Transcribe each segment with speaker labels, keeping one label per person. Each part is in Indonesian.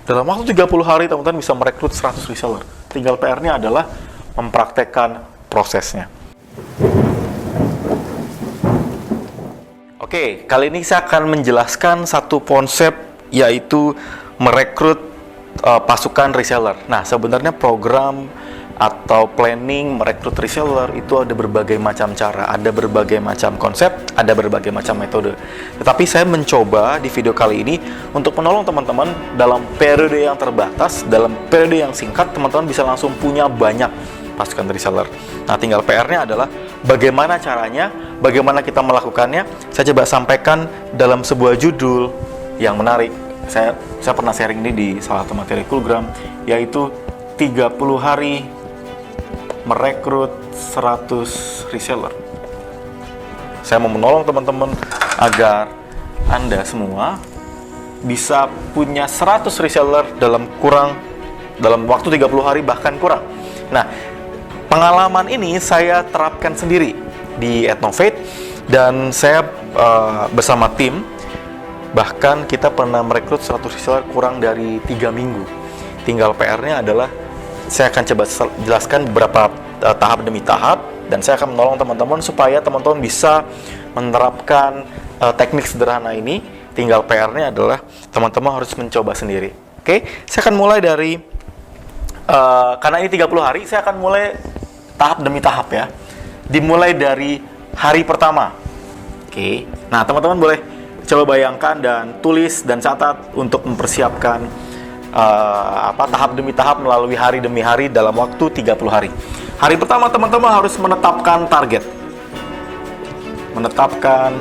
Speaker 1: Dalam waktu 30 hari teman-teman bisa merekrut 100 reseller. Tinggal PR-nya adalah mempraktekkan prosesnya. Oke, kali ini saya akan menjelaskan satu konsep, yaitu merekrut pasukan reseller. Nah, sebenarnya program atau planning merekrut reseller itu ada berbagai macam cara, ada berbagai macam konsep, ada berbagai macam metode. Tetapi saya mencoba di video kali ini untuk menolong teman-teman dalam periode yang terbatas, dalam periode yang singkat, teman-teman bisa langsung punya banyak pasukan reseller. Nah, tinggal PR-nya adalah bagaimana caranya, bagaimana kita melakukannya. Saya coba sampaikan dalam sebuah judul yang menarik. Saya pernah sharing ini di salah satu materi Coolgram, yaitu 30 hari merekrut 100 reseller. Saya mau menolong teman-teman agar Anda semua bisa punya 100 reseller dalam waktu 30 hari, bahkan kurang. Nah, pengalaman ini saya terapkan sendiri di Ethnovate, dan saya bersama tim, bahkan kita pernah merekrut 100 reseller kurang dari 3 minggu. Tinggal PR-nya adalah saya akan coba jelaskan beberapa tahap demi tahap, dan saya akan menolong teman-teman supaya teman-teman bisa menerapkan teknik sederhana ini. Tinggal PR-nya adalah teman-teman harus mencoba sendiri. Oke, saya akan mulai dari karena ini 30 hari, saya akan mulai tahap demi tahap ya. Dimulai dari hari pertama. Oke. Nah, teman-teman boleh coba bayangkan dan tulis dan catat untuk mempersiapkan tahap demi tahap melalui hari demi hari dalam waktu 30 hari. Hari pertama teman-teman harus menetapkan target. Menetapkan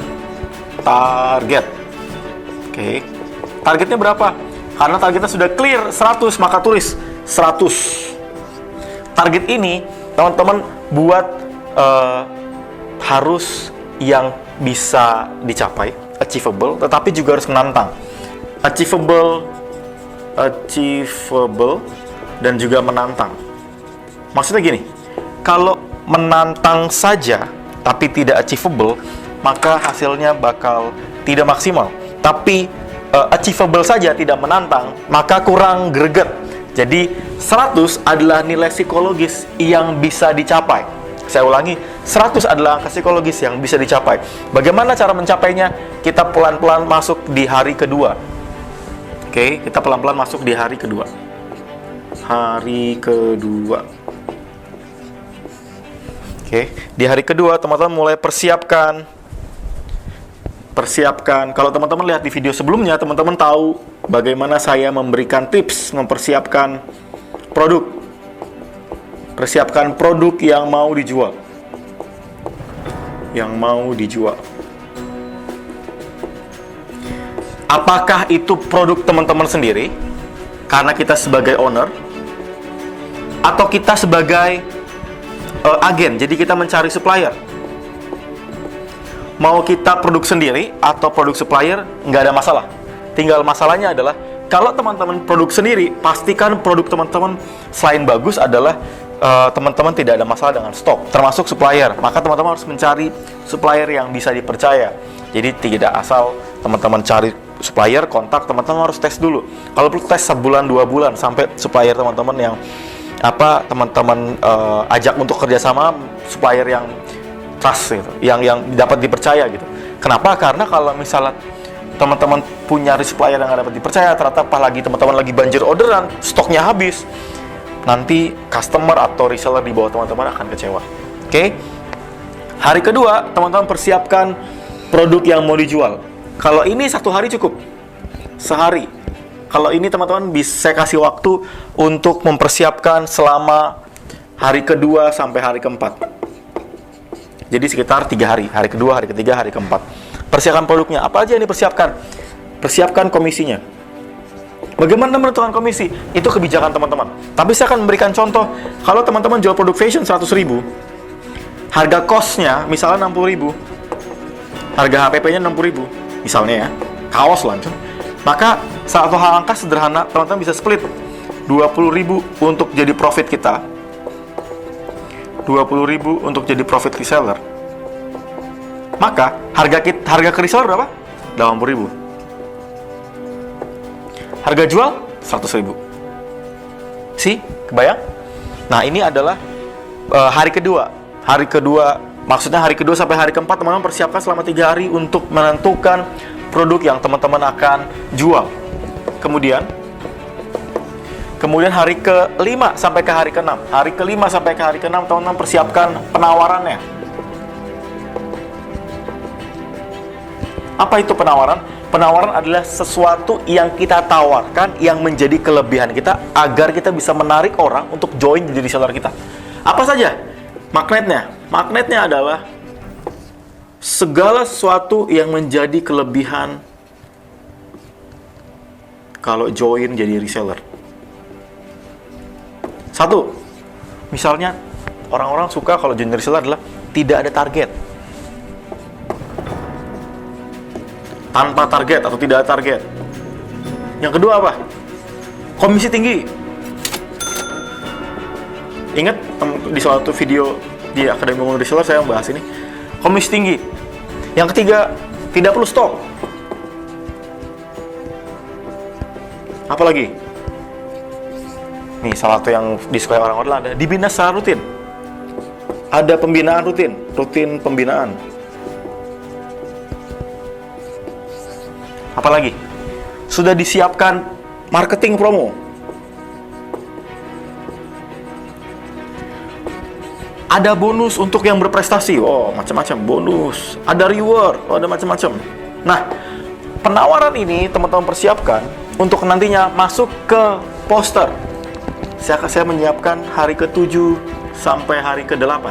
Speaker 1: target. Oke. Targetnya berapa? Karena targetnya sudah clear 100, maka tulis 100. Target ini teman-teman buat harus yang bisa dicapai, achievable, tetapi juga harus menantang. Achievable, dan juga menantang. Maksudnya gini, kalau menantang saja tapi tidak achievable, maka hasilnya bakal tidak maksimal. Tapi achievable saja tidak menantang, maka kurang greget. Jadi 100 adalah nilai psikologis yang bisa dicapai. Saya ulangi, 100 adalah angka psikologis yang bisa dicapai. Bagaimana cara mencapainya? Kita pelan-pelan masuk di hari kedua. Oke, kita pelan-pelan masuk di hari kedua. Hari kedua. Oke, di hari kedua teman-teman mulai persiapkan. Kalau teman-teman lihat di video sebelumnya, teman-teman tahu bagaimana saya memberikan tips mempersiapkan produk. Persiapkan produk yang mau dijual. Yang mau dijual. Apakah itu produk teman-teman sendiri, karena kita sebagai owner, atau kita sebagai agen, jadi kita mencari supplier? Mau kita produk sendiri atau produk supplier, nggak ada masalah. Tinggal masalahnya adalah, kalau teman-teman produk sendiri, pastikan produk teman-teman selain bagus adalah teman-teman tidak ada masalah dengan stok, termasuk supplier. Maka teman-teman harus mencari supplier yang bisa dipercaya. Jadi tidak asal teman-teman cari supplier, kontak, teman-teman harus tes dulu. Kalau perlu tes sebulan 2 bulan sampai supplier teman-teman yang teman-teman ajak untuk kerjasama, supplier yang trust gitu, yang dapat dipercaya gitu. Kenapa? Karena kalau misalnya teman-teman punya supplier yang dapat dipercaya, ternyata pas lagi teman-teman lagi banjir orderan, stoknya habis, nanti customer atau reseller di bawah teman-teman akan kecewa. Oke? Hari kedua, teman-teman persiapkan produk yang mau dijual. Kalau ini 1 hari cukup, sehari. Kalau ini teman-teman bisa saya kasih waktu untuk mempersiapkan selama hari kedua sampai hari keempat. Jadi sekitar 3 hari, hari kedua, hari ketiga, hari keempat. Persiapkan produknya, apa aja yang dipersiapkan? Persiapkan komisinya. Bagaimana menentukan komisi? Itu kebijakan teman-teman. Tapi saya akan memberikan contoh, kalau teman-teman jual produk fashion 100.000, harga cost-nya misalnya 60.000, harga HPP-nya 60.000, misalnya ya, kaos langsung. Maka satu hal angka sederhana, teman-teman bisa split 20.000 untuk jadi profit kita, 20.000 untuk jadi profit reseller. Maka harga ke reseller berapa? 80.000. Harga jual 100.000. Kebayang? Nah, ini adalah hari kedua. Hari kedua, maksudnya hari kedua sampai hari keempat, teman-teman persiapkan selama 3 hari untuk menentukan produk yang teman-teman akan jual. Kemudian hari ke-5 sampai ke hari ke-6. Hari ke-5 sampai ke hari ke-6, teman-teman persiapkan penawarannya. Apa itu penawaran? Penawaran adalah sesuatu yang kita tawarkan yang menjadi kelebihan kita agar kita bisa menarik orang untuk join jadi reseller kita. Apa saja? Magnetnya. Magnetnya adalah segala sesuatu yang menjadi kelebihan kalau join jadi reseller. 1. Misalnya orang-orang suka kalau join reseller adalah tidak ada target. Tanpa target atau tidak ada target. Yang kedua apa? Komisi tinggi. Ingat di suatu video di Akademi Membangun Reseller saya membahas ini. Komisi tinggi. Yang ketiga, tidak perlu stok. Apalagi? Nih, salah satu yang disukai orang-orang ada dibina secara rutin. Ada pembinaan rutin pembinaan. Apalagi? Sudah disiapkan marketing promo. Ada bonus untuk yang berprestasi. Oh, macam-macam bonus. Ada reward. Oh, ada macam-macam. Nah, penawaran ini teman-teman persiapkan untuk nantinya masuk ke poster. Saya menyiapkan hari ke-7 sampai hari ke-8.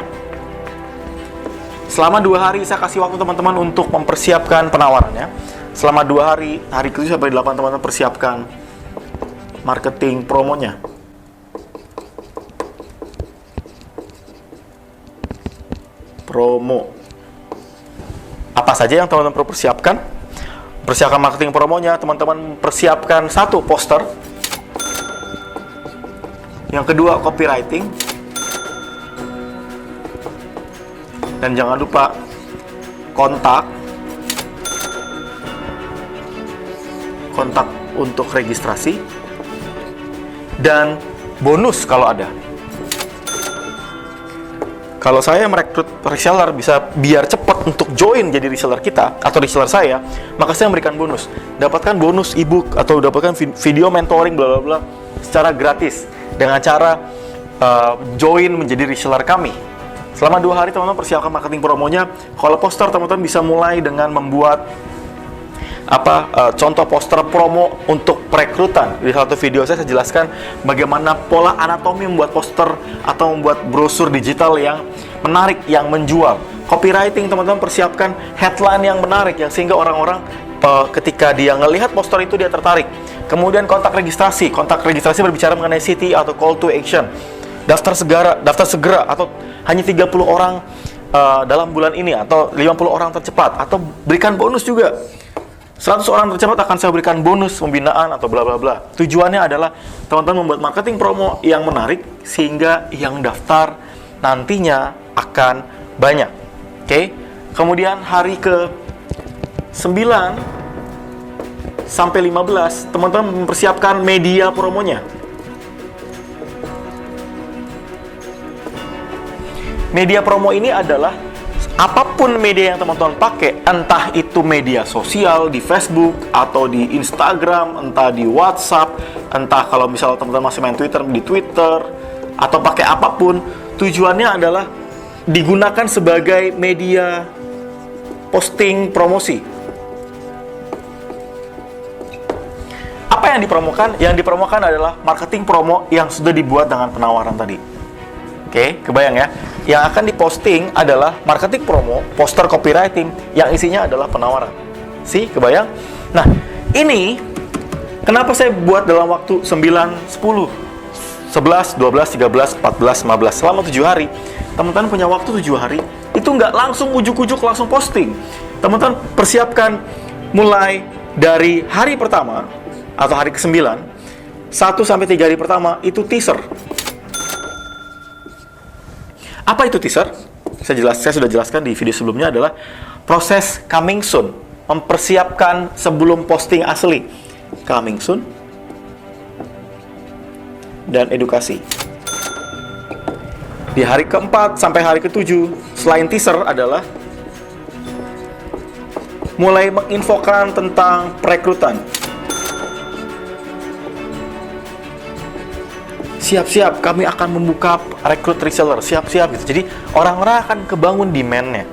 Speaker 1: Selama 2 hari saya kasih waktu teman-teman untuk mempersiapkan penawarannya. Selama 2 hari, hari ke-7 sampai 8 teman-teman persiapkan marketing promonya. Promo. Apa saja yang teman-teman perlu persiapkan? Persiapkan marketing promonya, teman-teman persiapkan 1 poster. Yang kedua, copywriting. Dan jangan lupa kontak untuk registrasi dan bonus kalau ada. Kalau saya merekrut reseller bisa biar cepat untuk join jadi reseller kita atau reseller saya, maka saya memberikan bonus. Dapatkan bonus ebook atau dapatkan video mentoring bla bla bla secara gratis dengan cara join menjadi reseller kami. Selama 2 hari teman-teman persiapkan marketing promonya. Kalau poster teman-teman bisa mulai dengan membuat contoh poster promo untuk perekrutan. Di satu video saya jelaskan bagaimana pola anatomi membuat poster atau membuat brosur digital yang menarik, yang menjual. Copywriting teman-teman persiapkan headline yang menarik, yang sehingga orang-orang ketika dia ngelihat poster itu dia tertarik. Kemudian kontak registrasi berbicara mengenai CT atau call to action. Daftar segera atau hanya 30 orang dalam bulan ini atau 50 orang tercepat atau berikan bonus juga. 100 orang tercepat akan saya berikan bonus pembinaan atau bla bla bla. Tujuannya adalah teman-teman membuat marketing promo yang menarik sehingga yang daftar nantinya akan banyak. Oke. Kemudian hari ke-9 sampai 15 teman-teman mempersiapkan media promonya. Media promo ini adalah apapun media yang teman-teman pakai, entah itu media sosial di Facebook atau di Instagram, entah di WhatsApp, entah kalau misalnya teman-teman masih main Twitter, di Twitter, atau pakai apapun, tujuannya adalah digunakan sebagai media posting promosi. Apa yang dipromokan? Yang dipromokan adalah marketing promo yang sudah dibuat dengan penawaran tadi. Oke, kebayang ya? Yang akan diposting adalah marketing promo, poster copywriting, yang isinya adalah penawaran. Kebayang? Nah, ini kenapa saya buat dalam waktu 9, 10, 11, 12, 13, 14, 15, selama 7 hari. Teman-teman punya waktu 7 hari, itu nggak langsung ujuk-ujuk langsung posting. Teman-teman persiapkan mulai dari hari pertama, atau hari ke-9, 1 sampai 3 hari pertama, itu teaser. Apa itu teaser? Saya sudah jelaskan di video sebelumnya adalah proses coming soon, mempersiapkan sebelum posting asli. Coming soon, dan edukasi. Di hari keempat sampai hari ketujuh, selain teaser adalah mulai menginfokan tentang perekrutan. Siap-siap, kami akan membuka rekrut reseller, siap-siap gitu. Jadi orang-orang akan kebangun demand-nya.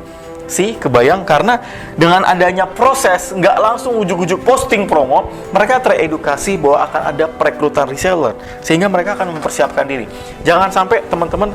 Speaker 1: Kebayang, karena dengan adanya proses, nggak langsung ujuk-ujuk posting promo, mereka teredukasi bahwa akan ada perekrutan reseller, sehingga mereka akan mempersiapkan diri. Jangan sampai teman-teman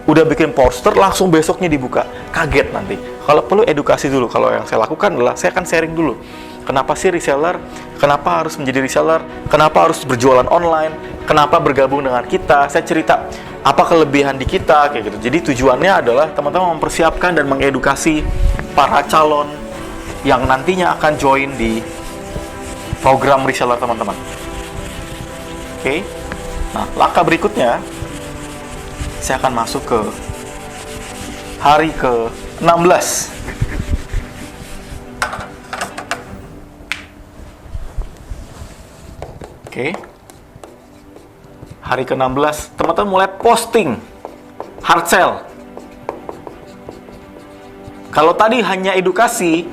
Speaker 1: udah bikin poster, langsung besoknya dibuka, kaget nanti. Kalau perlu edukasi dulu. Kalau yang saya lakukan adalah, saya akan sharing dulu. Kenapa sih reseller? Kenapa harus menjadi reseller? Kenapa harus berjualan online? Kenapa bergabung dengan kita? Saya cerita apa kelebihan di kita, kayak gitu. Jadi tujuannya adalah teman-teman mempersiapkan dan mengedukasi para calon yang nantinya akan join di program reseller teman-teman. Oke. Nah, langkah berikutnya saya akan masuk ke hari ke-16. Oke. Hari ke-16, teman-teman mulai posting hard sell. Kalau tadi hanya edukasi,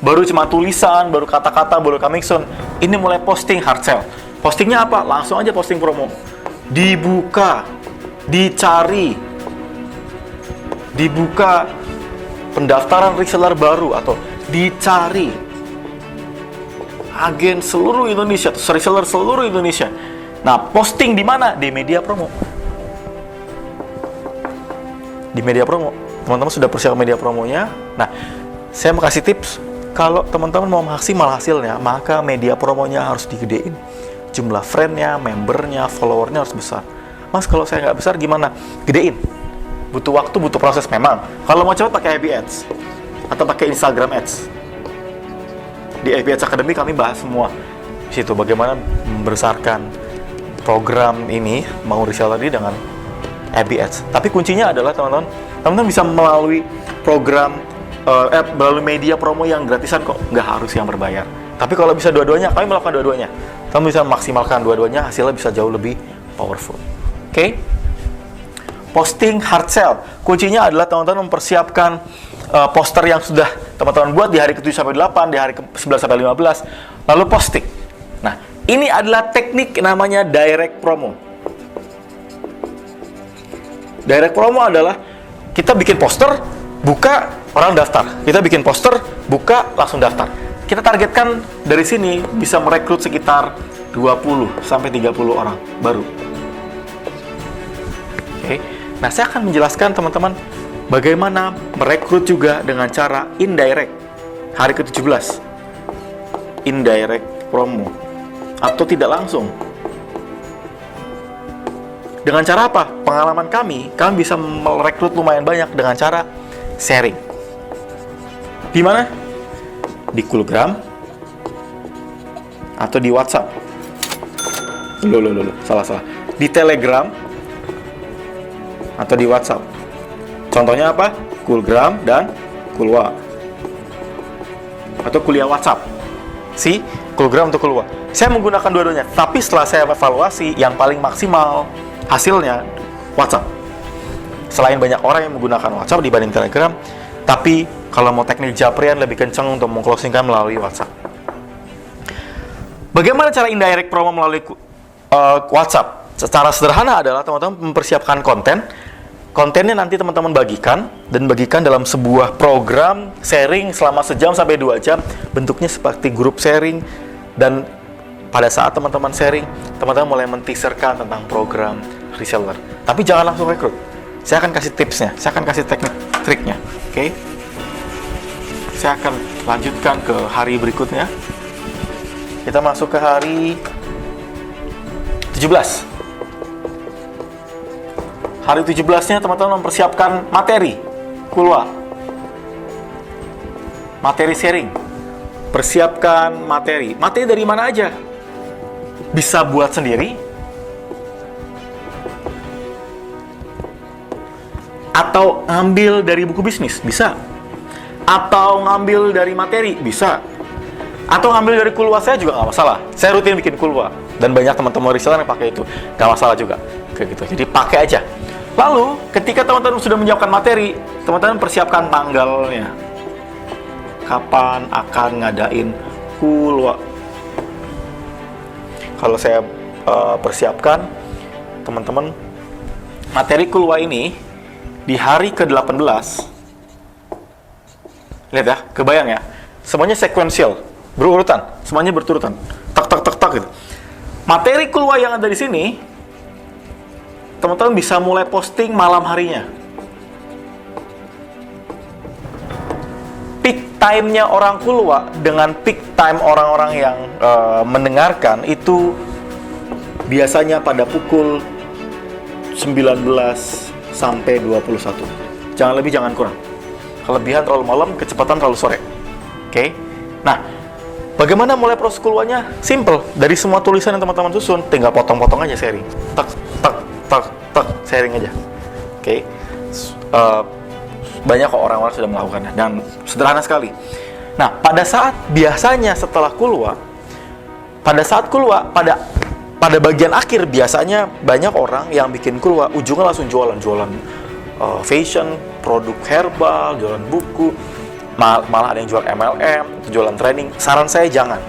Speaker 1: baru cuma tulisan, baru kata-kata, baru coming soon, ini mulai posting hard sell. Postingnya apa? Langsung aja posting promo. Dibuka, dicari, dibuka pendaftaran reseller baru, atau dicari agen seluruh Indonesia, atau reseller seluruh Indonesia. Nah, posting di mana? Di media promo. Di media promo. Teman-teman sudah persiapkan media promonya. Nah, saya mau kasih tips. Kalau teman-teman mau maksimal hasilnya, maka media promonya harus digedein. Jumlah friend-nya, membernya, followernya harus besar. Mas, kalau saya nggak besar gimana? Gedein. Butuh waktu, butuh proses memang. Kalau mau cepat pakai FB Ads. Atau pakai Instagram Ads. Di FB Ads Academy kami bahas semua. Di situ bagaimana membesarkan program ini, mau reseller ini dengan FB Ads. Tapi kuncinya adalah teman-teman bisa melalui program melalui media promo yang gratisan kok, nggak harus yang berbayar. Tapi kalau bisa dua-duanya, kami melakukan dua-duanya. Kamu bisa memaksimalkan dua-duanya, hasilnya bisa jauh lebih powerful. Oke? Posting hard sell. Kuncinya adalah teman-teman mempersiapkan poster yang sudah teman-teman buat di hari ke-7 sampai 8, di hari ke-11 sampai 15, lalu posting. Nah, ini adalah teknik namanya direct promo. Direct promo adalah kita bikin poster, buka, orang daftar. Kita bikin poster, buka, langsung daftar. Kita targetkan dari sini bisa merekrut sekitar 20 sampai 30 orang baru. Oke. Nah, saya akan menjelaskan teman-teman bagaimana merekrut juga dengan cara indirect. Hari ke-17. Indirect promo. Atau tidak langsung. Dengan cara apa? Pengalaman kami bisa merekrut lumayan banyak dengan cara sharing. Di mana? Di Coolgram atau di WhatsApp. Salah. Di Telegram atau di WhatsApp. Contohnya apa? Coolgram dan Coolwa. Atau kuliah WhatsApp. Coolgram atau Coolwa. Saya menggunakan dua-duanya, tapi setelah saya evaluasi, yang paling maksimal hasilnya WhatsApp. Selain banyak orang yang menggunakan WhatsApp dibanding Telegram, tapi kalau mau teknik japrian lebih kencang untuk mengclosingkan melalui WhatsApp. Bagaimana cara indirect promo melalui WhatsApp? Secara sederhana adalah teman-teman mempersiapkan konten. Kontennya nanti teman-teman bagikan dalam sebuah program sharing selama sejam sampai 2 jam. Bentuknya seperti grup sharing, dan pada saat teman-teman sharing, teman-teman mulai men-teaserkan tentang program reseller. Tapi jangan langsung rekrut. Saya akan kasih tipsnya, saya akan kasih teknik triknya. Oke? Saya akan lanjutkan ke hari berikutnya. Kita masuk ke hari 17. Hari 17-nya teman-teman mempersiapkan materi Coolwa. Materi sharing. Persiapkan materi. Materi dari mana aja? Bisa buat sendiri, atau ngambil dari buku bisnis, bisa. Atau ngambil dari materi, bisa. Atau ngambil dari Coolwa saya juga nggak masalah. Saya rutin bikin Coolwa. Dan banyak teman-teman reseller yang pakai itu, nggak masalah juga kayak gitu. Jadi pakai aja. Lalu ketika teman-teman sudah menyiapkan materi, teman-teman persiapkan tanggalnya, kapan akan ngadain Kulwa. Kalau saya persiapkan, teman-teman, materi Kulwa ini di hari ke-18. Lihat ya, kebayang ya, semuanya sequential, berurutan, semuanya berturutan, tak tak tak tak gitu. Materi Kulwa yang ada di sini, teman-teman bisa mulai posting malam harinya. Peak time-nya orang Kulwa dengan peak time orang-orang yang mendengarkan itu biasanya pada pukul 19 sampai 21. Jangan lebih, jangan kurang. Kelebihan terlalu malam, kecepatan terlalu sore. Oke? Nah, bagaimana mulai proses Kulwanya? Simple. Dari semua tulisan yang teman-teman susun, tinggal potong-potong aja sharing. Tak, tak, tak, tak, sharing aja. Oke? Banyak kok orang-orang sudah melakukannya. Dan sederhana sekali. Nah, pada saat biasanya setelah Kulwa, pada bagian akhir biasanya banyak orang yang bikin Kulwa, ujungnya langsung jualan fashion, produk herbal, jualan buku, malah ada yang jual MLM, jualan training. Saran saya jangan.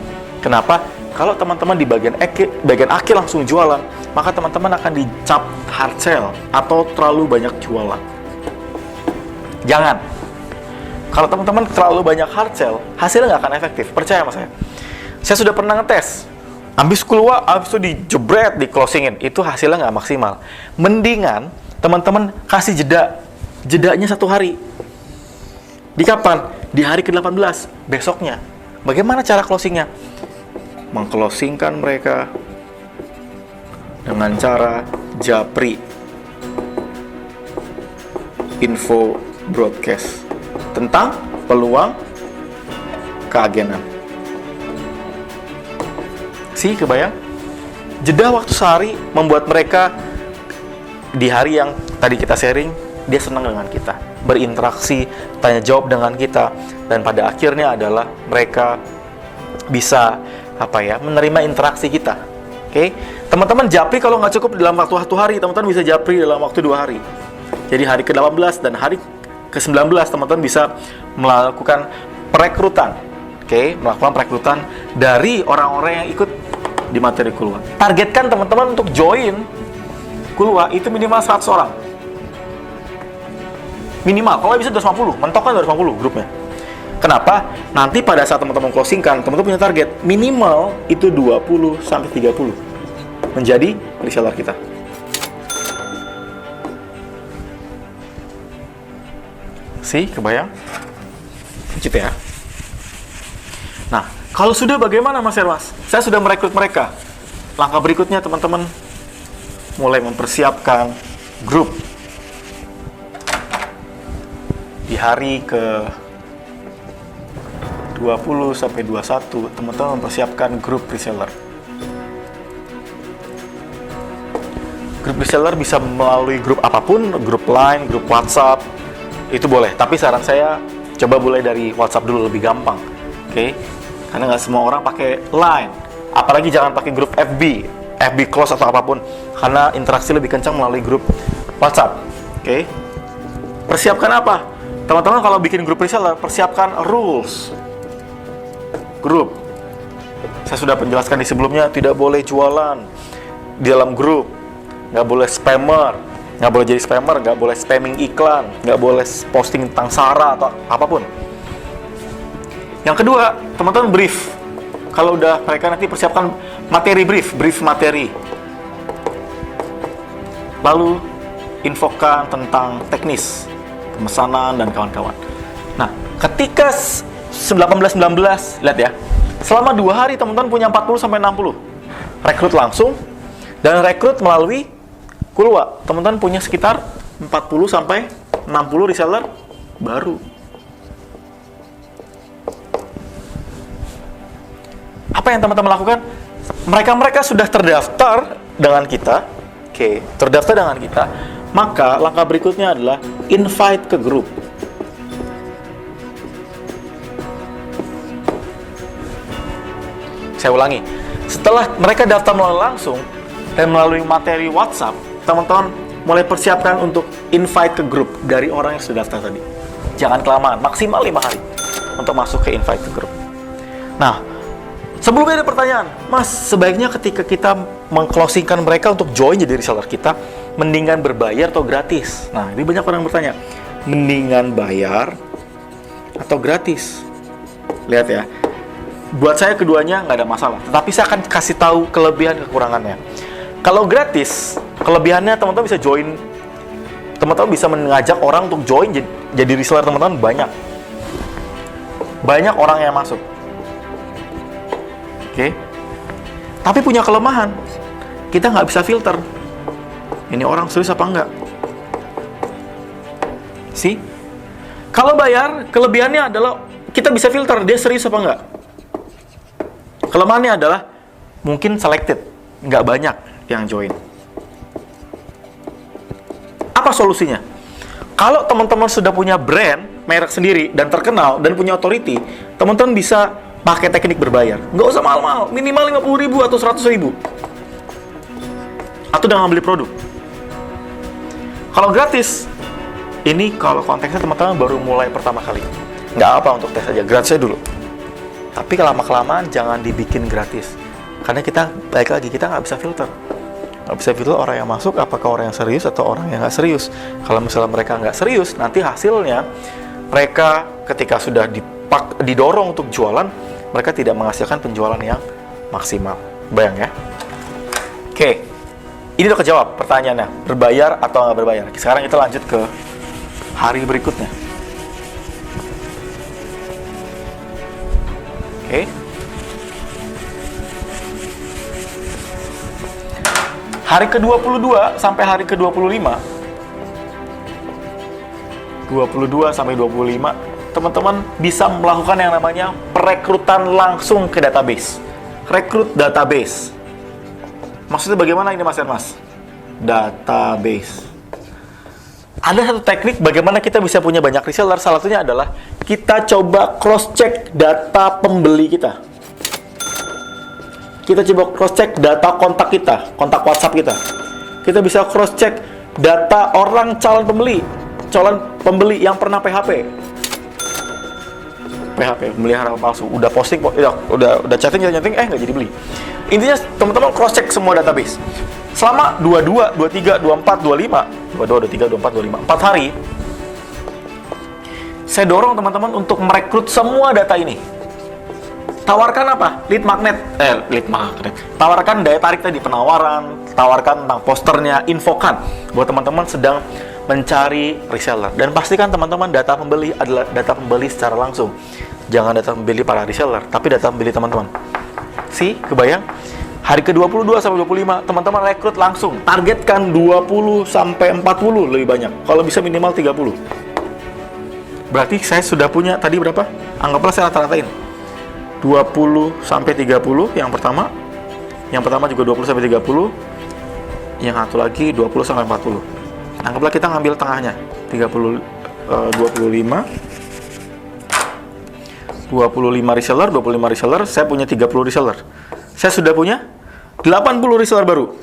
Speaker 1: Kenapa? Kalau teman-teman di bagian akhir langsung jualan, maka teman-teman akan dicap hard sell atau terlalu banyak jualan. Jangan. Kalau teman-teman terlalu banyak hard sell, hasilnya nggak akan efektif. Percaya sama saya. Saya sudah pernah ngetes. Habis Kulwa, habis itu dijebret, di closingin, itu hasilnya nggak maksimal. Mendingan teman-teman kasih jedanya 1 hari. Di kapan? Di hari ke-18, besoknya. Bagaimana cara closingnya? Mengclosingkan mereka dengan cara japri info broadcast tentang peluang keagenan. Kebayang? Jeda waktu sehari membuat mereka di hari yang tadi kita sharing, dia senang dengan kita, berinteraksi, tanya jawab dengan kita, dan pada akhirnya adalah mereka bisa menerima interaksi kita. Oke? Teman-teman japri kalau nggak cukup dalam waktu 1 hari, teman-teman bisa japri dalam waktu 2 hari. Jadi hari ke-18 dan hari ke-19 teman-teman bisa melakukan perekrutan. Oke, melakukan perekrutan dari orang-orang yang ikut di materi Kulwa. Targetkan teman-teman untuk join Kulwa itu minimal 100 orang. Minimal, kalau bisa 250, mentokkan 250 grupnya. Kenapa? Nanti pada saat teman-teman closingkan, teman-teman punya target minimal itu 20 sampai 30 menjadi reseller kita. Kebayang? Cip ya. Nah, kalau sudah bagaimana Mas Erwas? Saya sudah merekrut mereka. Langkah berikutnya teman-teman mulai mempersiapkan grup. Di hari ke 20 sampai 21, teman-teman mempersiapkan grup reseller. Grup reseller bisa melalui grup apapun, grup Line, grup WhatsApp, itu boleh. Tapi saran saya, coba mulai dari WhatsApp dulu, lebih gampang. Oke? Karena nggak semua orang pakai Line. Apalagi jangan pakai grup FB close atau apapun. Karena interaksi lebih kencang melalui grup WhatsApp. Oke? Persiapkan apa? Teman-teman kalau bikin grup reseller, persiapkan rules grup. Saya sudah penjelaskan di sebelumnya, tidak boleh jualan di dalam grup, nggak boleh spammer, nggak boleh jadi spammer, nggak boleh spamming iklan, nggak boleh posting tentang SARA atau apapun. Yang kedua, teman-teman brief. Kalau udah mereka nanti persiapkan materi brief materi. Lalu infokan tentang teknis, pemesanan dan kawan-kawan. Nah, ketika 18-19, lihat ya, selama 2 hari teman-teman punya 40 sampai 60. Rekrut langsung dan rekrut melalui Kulwa. Teman-teman punya sekitar 40 sampai 60 reseller baru. Apa yang teman-teman lakukan? Mereka sudah terdaftar dengan kita. Oke, terdaftar dengan kita. Maka langkah berikutnya adalah invite ke grup. Saya ulangi, Setelah mereka daftar melalui langsung dan melalui materi WhatsApp, teman-teman mulai persiapkan untuk invite ke grup dari orang yang sudah daftar tadi. Jangan kelamaan, maksimal 5 hari untuk masuk ke invite ke grup. Nah, sebelumnya ada pertanyaan, Mas, sebaiknya ketika kita meng-closingkan mereka untuk join jadi reseller kita, mendingan berbayar atau gratis? Nah, ini banyak orang bertanya, mendingan bayar atau gratis? Lihat ya, buat saya keduanya nggak ada masalah, tetapi saya akan kasih tahu kelebihan kekurangannya. Kalau gratis, kelebihannya teman-teman bisa join, teman-teman bisa mengajak orang untuk join jadi reseller teman-teman banyak orang yang masuk. Oke. Tapi punya kelemahan, kita nggak bisa filter ini orang serius apa enggak. Kalau bayar, kelebihannya adalah kita bisa filter dia serius apa enggak. Kelemahannya adalah mungkin selected, nggak banyak yang join. Apa solusinya? Kalau teman-teman sudah punya brand, merek sendiri, dan terkenal, dan punya authority, teman-teman bisa pakai teknik berbayar. Nggak usah mahal-mahal, minimal 50.000 atau 100.000. Atau dengan beli produk. Kalau gratis, ini kalau konteksnya teman-teman baru mulai pertama kali. Nggak apa untuk tes aja, gratis aja dulu. Tapi lama-kelamaan jangan dibikin gratis. Karena kita, baik lagi, kita nggak bisa filter. Nggak bisa filter orang yang masuk, apakah orang yang serius atau orang yang nggak serius. Kalau misalnya mereka nggak serius, nanti hasilnya, mereka ketika sudah didorong untuk jualan, mereka tidak menghasilkan penjualan yang maksimal. Bayang ya? Oke, ini udah kejawab pertanyaannya, berbayar atau nggak berbayar. Sekarang kita lanjut ke hari berikutnya. Oke. Hari ke-22 sampai hari ke-25, 22 sampai 25, teman-teman bisa melakukan yang namanya perekrutan langsung ke database. Rekrut database. Maksudnya bagaimana ini Mas Ernest? Database. Ada satu teknik bagaimana kita bisa punya banyak reseller, salah satunya adalah kita coba cross-check data pembeli kita. Kita coba cross-check data kontak kita, kontak WhatsApp kita. Kita bisa cross-check data orang calon pembeli yang pernah PHP, pemeliharaan palsu. Udah posting, udah chatting, nggak jadi beli. Intinya teman-teman cross-check semua database. Selama 22, 23, 24, 25, 22, 23, 24, 25, 4 hari, saya dorong teman-teman untuk merekrut semua data ini. Tawarkan apa? Lead magnet. Tawarkan daya tarik tadi, penawaran, tawarkan tentang posternya, infokan buat teman-teman sedang mencari reseller. Dan pastikan teman-teman data pembeli adalah data pembeli secara langsung. Jangan data pembeli para reseller, tapi data pembeli teman-teman. Kebayang? Hari ke-22 sampai 25, teman-teman rekrut langsung. Targetkan 20 sampai 40 lebih banyak. Kalau bisa minimal 30. Berarti saya sudah punya tadi berapa? Anggaplah saya rata-ratain. 20 sampai 30 yang pertama. Yang pertama juga 20 sampai 30. Yang satu lagi 20 sampai 40. Anggaplah kita ngambil tengahnya. 25 reseller, 25 reseller, saya punya 30 reseller. Saya sudah punya 80 reseller baru.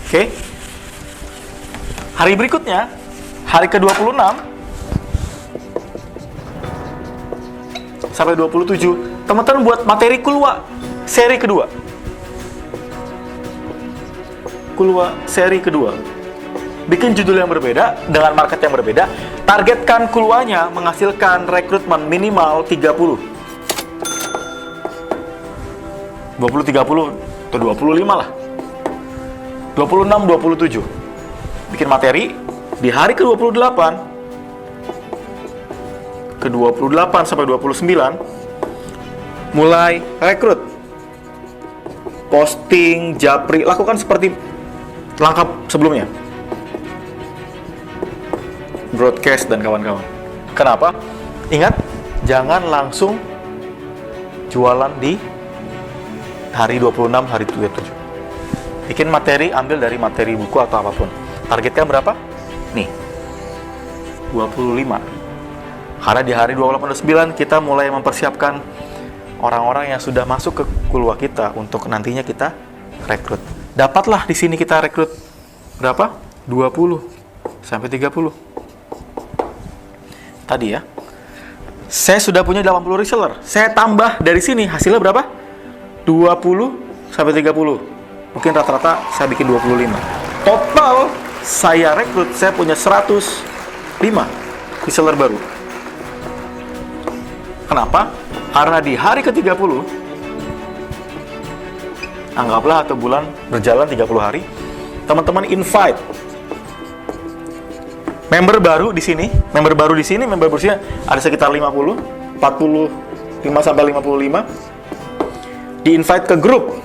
Speaker 1: Oke. Hari berikutnya, hari ke-26 sampai 27, teman-teman buat materi Kulwa seri kedua. Kulwa seri kedua. Bikin judul yang berbeda, dengan market yang berbeda. Targetkan Kulwanya menghasilkan rekrutmen minimal 30. 20-30 atau 25 lah. 26-27. Bikin materi di hari ke-28 sampai 29 mulai rekrut. Posting, japri, lakukan seperti langkah sebelumnya. Broadcast dan kawan-kawan. Kenapa? Ingat, jangan langsung jualan di hari 26, hari 27. Bikin materi, ambil dari materi buku atau apapun. Targetnya berapa? Nih, 25. Karena di hari 28-29 kita mulai mempersiapkan orang-orang yang sudah masuk ke kulwa kita untuk nantinya kita rekrut. Dapatlah di sini kita rekrut berapa? 20 sampai 30. Tadi ya. Saya sudah punya 80 reseller. Saya tambah dari sini hasilnya berapa? 20 sampai 30. Mungkin rata-rata saya bikin 25. Total saya rekrut, saya punya 105 reseller baru. Kenapa? Karena di hari ke-30, anggaplah 1 bulan berjalan 30 hari, teman-teman invite member baru di sini, member baru di sini ada sekitar 50, 45 sampai 55. Di-invite ke grup.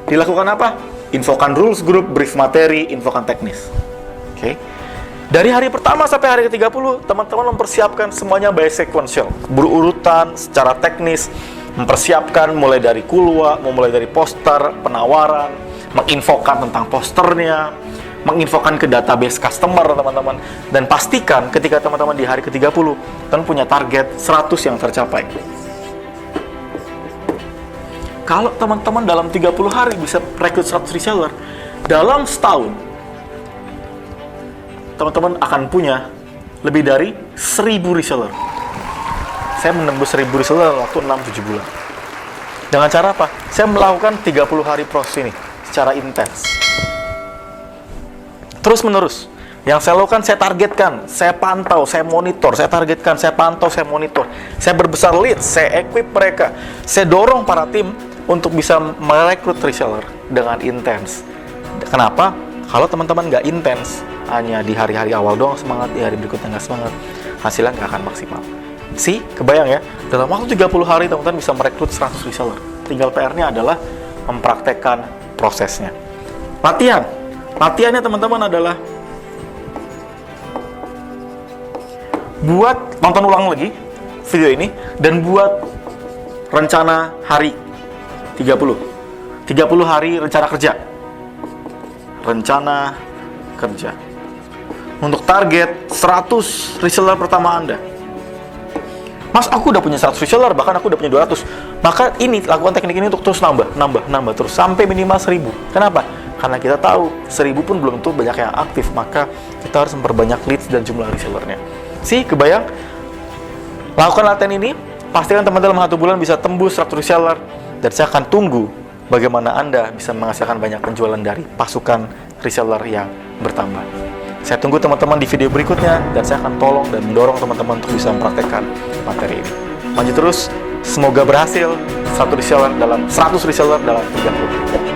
Speaker 1: Dilakukan apa? Infokan rules grup, brief materi, infokan teknis. Oke. Dari hari pertama sampai hari ke-30, teman-teman mempersiapkan semuanya by sequential, berurutan secara teknis, mempersiapkan mulai dari kulwa, mulai dari poster, penawaran, menginfokan tentang posternya, menginfokan ke database customer, teman-teman. Dan pastikan ketika teman-teman di hari ke-30, teman punya target 100 yang tercapai. Kalau teman-teman dalam 30 hari bisa rekrut 100 reseller, dalam setahun, teman-teman akan punya lebih dari 1000 reseller. Saya menembus 1000 reseller waktu 6-7 bulan. Dengan cara apa? Saya melakukan 30 hari proses ini secara intens. Terus menerus. Yang saya lakukan, saya targetkan, saya pantau, saya monitor, saya targetkan, saya pantau, saya monitor. Saya berbesar lead, saya equip mereka. Saya dorong para tim untuk bisa merekrut reseller dengan intens. Kenapa? Kalau teman-teman nggak intens, hanya di hari-hari awal doang semangat, di hari berikutnya nggak semangat, hasilnya nggak akan maksimal. Kebayang ya, dalam waktu 30 hari teman-teman bisa merekrut 100 reseller. Tinggal PR-nya adalah mempraktekkan prosesnya. Latihannya teman-teman adalah buat nonton ulang lagi video ini dan buat rencana hari 30 hari rencana kerja untuk target 100 reseller pertama Anda. Mas, aku udah punya 100 reseller, bahkan aku udah punya 200. Maka lakukan teknik ini untuk terus nambah terus sampai minimal 1000. Kenapa? Karena kita tahu 1000 pun belum tentu banyak yang aktif, maka kita harus memperbanyak leads dan jumlah resellernya. Kebayang? Lakukan latihan ini, pastikan teman-teman dalam 1 bulan bisa tembus 100 reseller, dan saya akan tunggu bagaimana Anda bisa menghasilkan banyak penjualan dari pasukan reseller yang bertambah. Saya tunggu teman-teman di video berikutnya, dan saya akan tolong dan mendorong teman-teman untuk bisa mempraktekkan materi ini. Maju terus, semoga berhasil 100 reseller dalam 30.